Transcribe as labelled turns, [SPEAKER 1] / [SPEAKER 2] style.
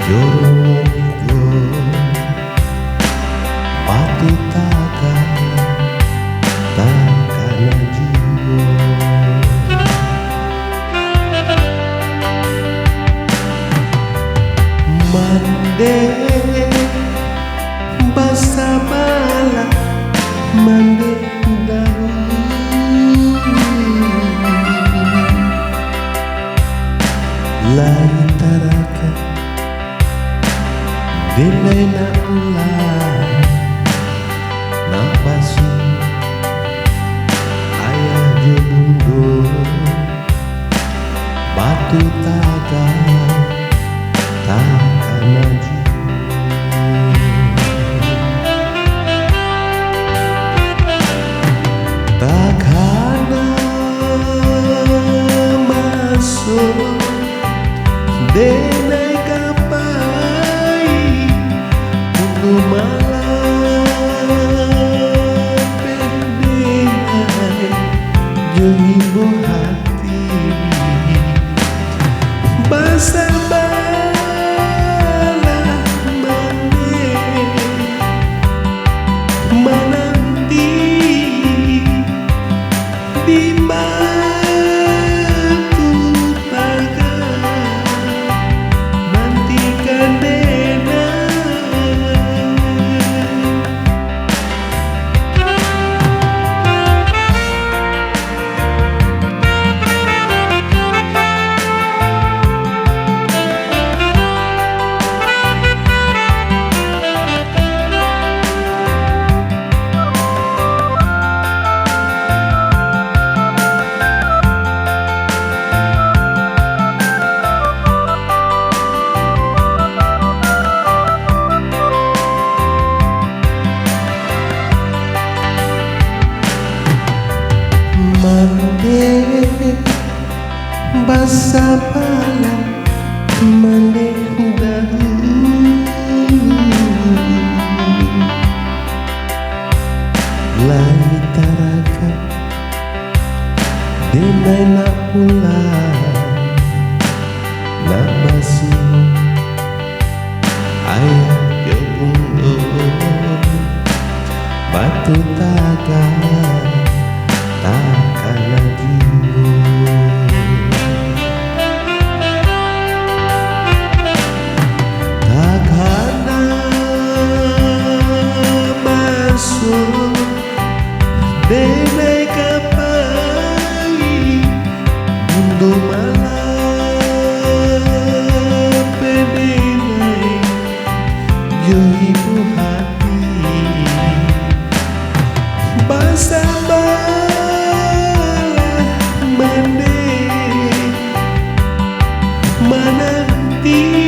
[SPEAKER 1] Jorogo batu takkan jiwa mande basa bala mande daru lai taraka denai na ulah napasu ayah jobundo batu takkan aji takana masuk denai kapai untuk malam pendek ibu hati basa di batu takkan nantikan dena mande basa bala mande daru lai taraka denai na ulah na basu ayah jobundo batu takkan jiwa takana masuk denai kapai untuk malam pendek jo ibu hati basa menanti